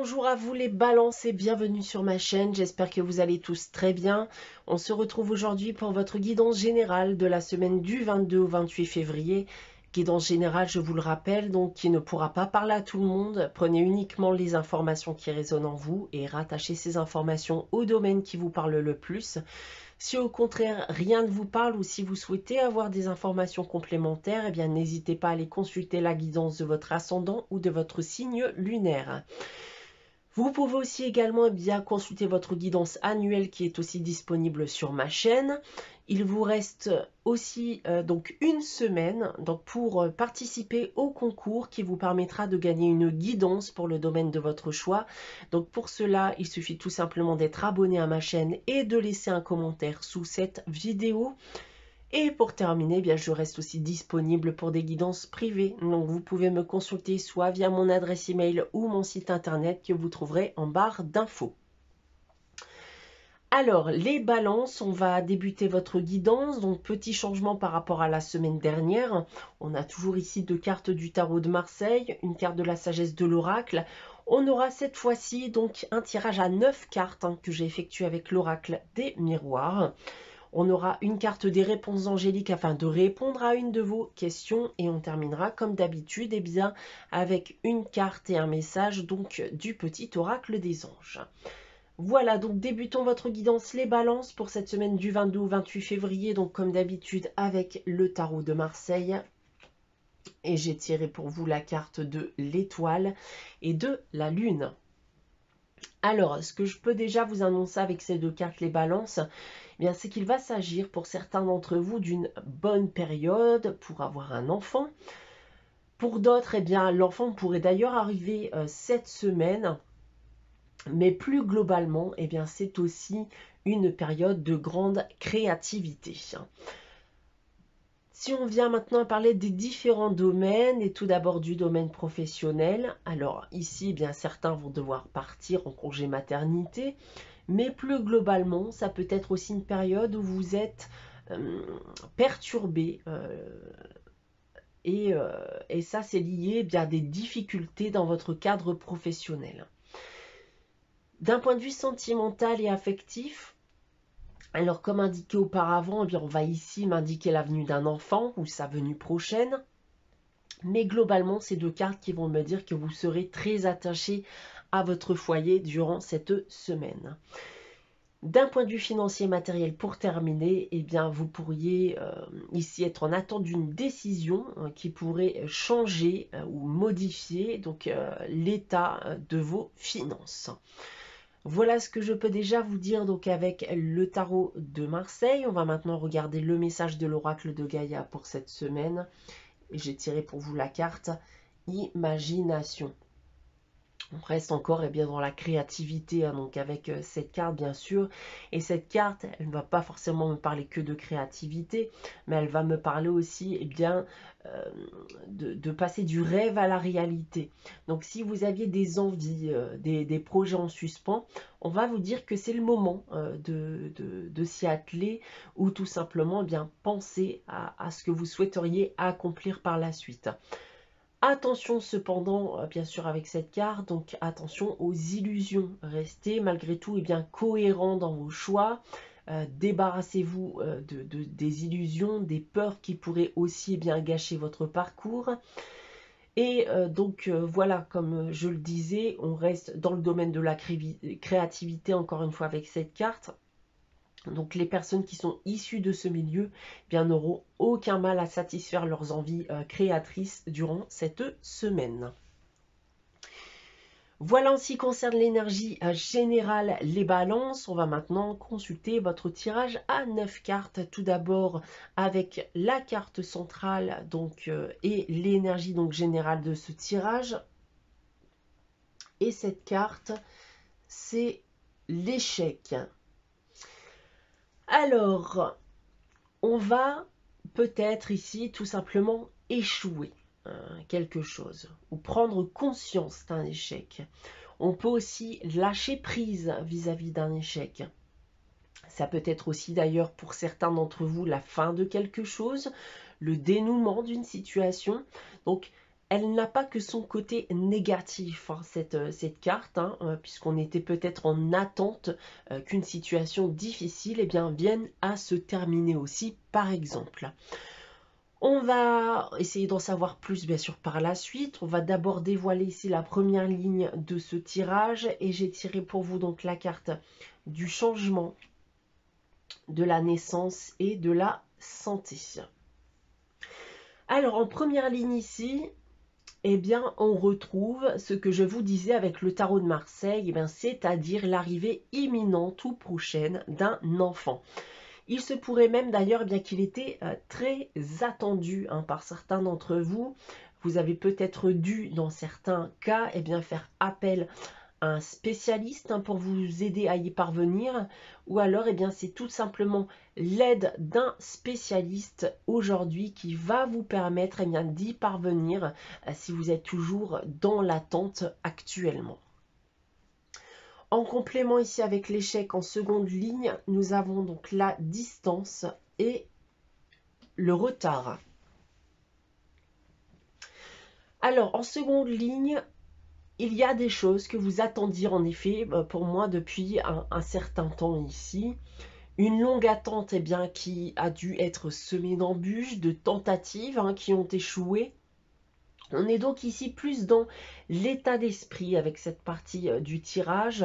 Bonjour à vous les balances et bienvenue sur ma chaîne, j'espère que vous allez tous très bien. On se retrouve aujourd'hui pour votre guidance générale de la semaine du 22 au 28 février. Guidance générale, je vous le rappelle, donc qui ne pourra pas parler à tout le monde. Prenez uniquement les informations qui résonnent en vous et rattachez ces informations au domaine qui vous parle le plus. Si au contraire rien ne vous parle ou si vous souhaitez avoir des informations complémentaires, eh bien n'hésitez pas à aller consulter la guidance de votre ascendant ou de votre signe lunaire. Vous pouvez aussi également bien consulter votre guidance annuelle qui est aussi disponible sur ma chaîne. Il vous reste aussi donc une semaine pour participer au concours qui vous permettra de gagner une guidance pour le domaine de votre choix. Donc pour cela, il suffit tout simplement d'être abonné à ma chaîne et de laisser un commentaire sous cette vidéo. Et pour terminer, bien, je reste aussi disponible pour des guidances privées. Donc vous pouvez me consulter soit via mon adresse email ou mon site internet que vous trouverez en barre d'infos. Alors, les balances, on va débuter votre guidance. Donc, petit changement par rapport à la semaine dernière. On a toujours ici deux cartes du tarot de Marseille, une carte de la sagesse de l'oracle. On aura cette fois-ci donc un tirage à 9 cartes que j'ai effectué avec l'oracle des miroirs. On aura une carte des réponses angéliques afin de répondre à une de vos questions et on terminera comme d'habitude bien, avec une carte et un message donc du petit oracle des anges. Voilà, donc débutons votre guidance les balances pour cette semaine du 22 au 28 février, donc comme d'habitude avec le tarot de Marseille. Et j'ai tiré pour vous la carte de l'étoile et de la lune. Alors, ce que je peux déjà vous annoncer avec ces deux cartes les balances, c'est qu'il va s'agir pour certains d'entre vous d'une bonne période pour avoir un enfant. Pour d'autres, l'enfant pourrait d'ailleurs arriver cette semaine. Mais plus globalement, c'est aussi une période de grande créativité. Si on vient maintenant parler des différents domaines, et tout d'abord du domaine professionnel, alors ici, certains vont devoir partir en congé maternité, mais plus globalement, ça peut être aussi une période où vous êtes perturbé et ça c'est lié à des difficultés dans votre cadre professionnel. D'un point de vue sentimental et affectif, alors comme indiqué auparavant, on va ici m'indiquer la venue d'un enfant ou sa venue prochaine. Mais globalement, c'est deux cartes qui vont me dire que vous serez très attaché à votre foyer durant cette semaine. D'un point de vue financier et matériel, pour terminer, vous pourriez ici être en attente d'une décision qui pourrait changer ou modifier l'état de vos finances. Voilà ce que je peux déjà vous dire donc avec le tarot de Marseille. On va maintenant regarder le message de l'oracle de Gaïa pour cette semaine. J'ai tiré pour vous la carte Imagination. On reste encore dans la créativité, donc avec cette carte bien sûr. Et cette carte, elle ne va pas forcément me parler que de créativité, mais elle va me parler aussi de passer du rêve à la réalité. Donc si vous aviez des envies, des projets en suspens, on va vous dire que c'est le moment de s'y atteler ou tout simplement penser à ce que vous souhaiteriez accomplir par la suite. Attention cependant, bien sûr avec cette carte, donc attention aux illusions. Restez malgré tout cohérent dans vos choix. Débarrassez-vous des illusions, des peurs qui pourraient aussi gâcher votre parcours. Et voilà, comme je le disais, on reste dans le domaine de la créativité encore une fois avec cette carte. Donc les personnes qui sont issues de ce milieu n'auront aucun mal à satisfaire leurs envies créatrices durant cette semaine. Voilà en ce qui concerne l'énergie générale, les balances. On va maintenant consulter votre tirage à 9 cartes. Tout d'abord avec la carte centrale et l'énergie générale de ce tirage. Et cette carte, c'est l'échec. Alors, on va peut-être ici tout simplement échouer quelque chose ou prendre conscience d'un échec. On peut aussi lâcher prise vis-à-vis d'un échec. Ça peut être aussi d'ailleurs pour certains d'entre vous la fin de quelque chose, le dénouement d'une situation. Donc elle n'a pas que son côté négatif, hein, cette carte, hein, puisqu'on était peut-être en attente qu'une situation difficile eh bien, vienne à se terminer aussi, par exemple. On va essayer d'en savoir plus, bien sûr, par la suite. On va d'abord dévoiler ici la première ligne de ce tirage, et j'ai tiré pour vous donc la carte du changement, de la naissance et de la santé. Alors, en première ligne ici, eh bien, on retrouve ce que je vous disais avec le tarot de Marseille, eh bien, c'est-à-dire l'arrivée imminente ou prochaine d'un enfant. Il se pourrait même d'ailleurs eh bien qu'il était très attendu hein, par certains d'entre vous. Vous avez peut-être dû, dans certains cas, eh bien, faire appel un spécialiste hein, pour vous aider à y parvenir, ou alors eh bien c'est tout simplement l'aide d'un spécialiste aujourd'hui qui va vous permettre eh bien d'y parvenir si vous êtes toujours dans l'attente actuellement. En complément ici avec l'échec en seconde ligne, nous avons donc la distance et le retard. Alors en seconde ligne, il y a des choses que vous attendiez en effet pour moi depuis un certain temps ici. Une longue attente eh bien, qui a dû être semée d'embûches, de tentatives hein, qui ont échoué. On est donc ici plus dans l'état d'esprit avec cette partie du tirage.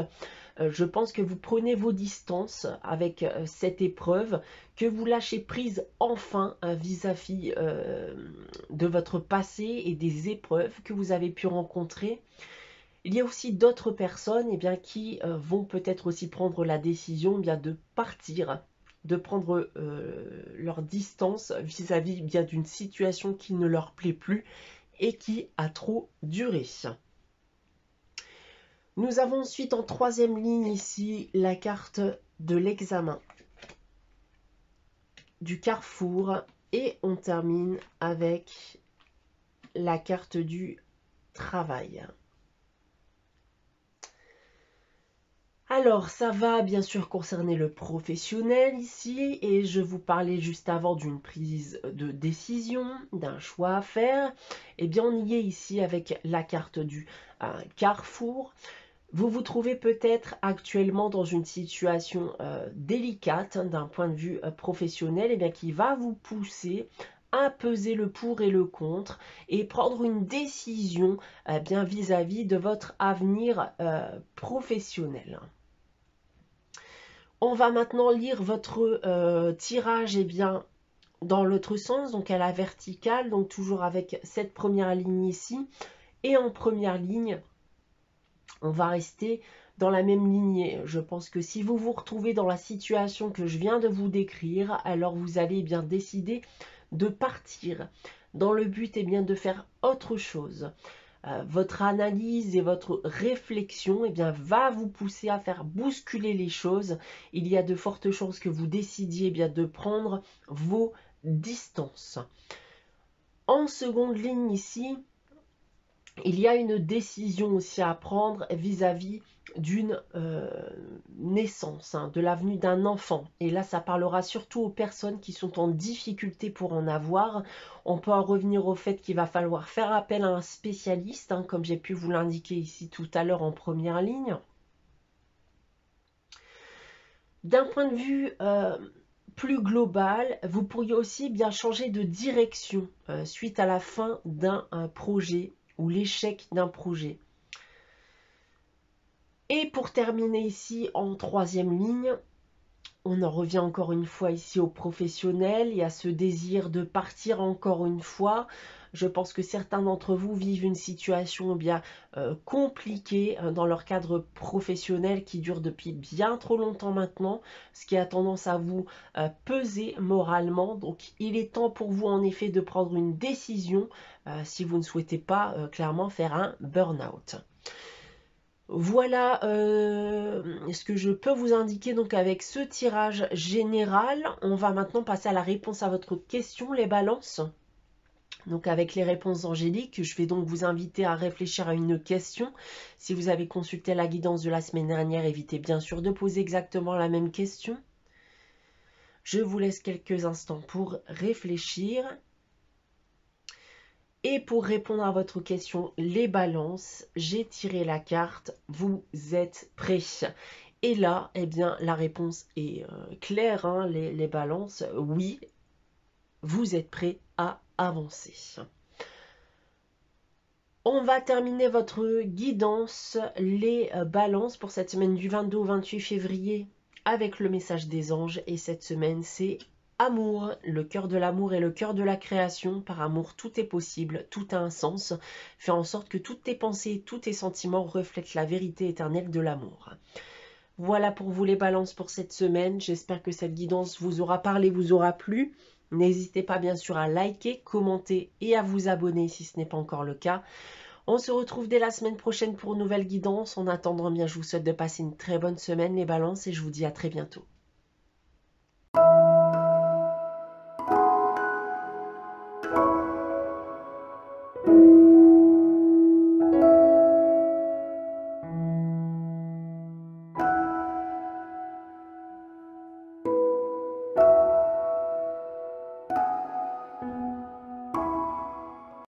Je pense que vous prenez vos distances avec cette épreuve, que vous lâchez prise enfin vis-à-vis de votre passé et des épreuves que vous avez pu rencontrer. Il y a aussi d'autres personnes eh bien, qui vont peut-être aussi prendre la décision eh bien, de partir, de prendre leur distance vis-à-vis bien d'une situation qui ne leur plaît plus et qui a trop duré. Nous avons ensuite en troisième ligne ici la carte de l'examen, du carrefour, et on termine avec la carte du travail. Alors, ça va bien sûr concerner le professionnel ici, et je vous parlais juste avant d'une prise de décision, d'un choix à faire. Eh bien, on y est ici avec la carte du carrefour. Vous vous trouvez peut-être actuellement dans une situation délicate hein, d'un point de vue professionnel, eh bien, qui va vous pousser à peser le pour et le contre et prendre une décision bien vis-à-vis de votre avenir professionnel. On va maintenant lire votre tirage eh bien, dans l'autre sens, donc à la verticale, donc toujours avec cette première ligne ici. Et en première ligne, on va rester dans la même lignée. Je pense que si vous vous retrouvez dans la situation que je viens de vous décrire, alors vous allez bien décider de partir dans le but eh bien, de faire autre chose. Votre analyse et votre réflexion eh bien, va vous pousser à faire bousculer les choses. Il y a de fortes chances que vous décidiez eh bien, de prendre vos distances. En seconde ligne ici, il y a une décision aussi à prendre vis-à-vis d'une naissance, hein, de l'avenue d'un enfant. Et là, ça parlera surtout aux personnes qui sont en difficulté pour en avoir. On peut en revenir au fait qu'il va falloir faire appel à un spécialiste, hein, comme j'ai pu vous l'indiquer ici tout à l'heure en première ligne. D'un point de vue plus global, vous pourriez aussi bien changer de direction suite à la fin d'un projet ou l'échec d'un projet. Et pour terminer ici en troisième ligne, on en revient encore une fois ici aux professionnels et à ce désir de partir encore une fois. Je pense que certains d'entre vous vivent une situation bien compliquée dans leur cadre professionnel qui dure depuis bien trop longtemps maintenant, ce qui a tendance à vous peser moralement. Donc il est temps pour vous en effet de prendre une décision si vous ne souhaitez pas clairement faire un burn-out. Voilà ce que je peux vous indiquer donc avec ce tirage général. On va maintenant passer à la réponse à votre question, les balances. Donc avec les réponses angéliques, je vais donc vous inviter à réfléchir à une question. Si vous avez consulté la guidance de la semaine dernière, évitez bien sûr de poser exactement la même question. Je vous laisse quelques instants pour réfléchir. Et pour répondre à votre question, les balances, j'ai tiré la carte, vous êtes prêts. Et là, eh bien, la réponse est claire, hein, les balances, oui, vous êtes prêts à avancer. On va terminer votre guidance, les balances pour cette semaine du 22 au 28 février avec le message des anges. Et cette semaine, c'est amour, le cœur de l'amour et le cœur de la création. Par amour, tout est possible, tout a un sens. Fais en sorte que toutes tes pensées, tous tes sentiments reflètent la vérité éternelle de l'amour. Voilà pour vous les balances pour cette semaine. J'espère que cette guidance vous aura parlé, vous aura plu. N'hésitez pas bien sûr à liker, commenter et à vous abonner si ce n'est pas encore le cas. On se retrouve dès la semaine prochaine pour une nouvelle guidance. En attendant, bien, je vous souhaite de passer une très bonne semaine les balances et je vous dis à très bientôt.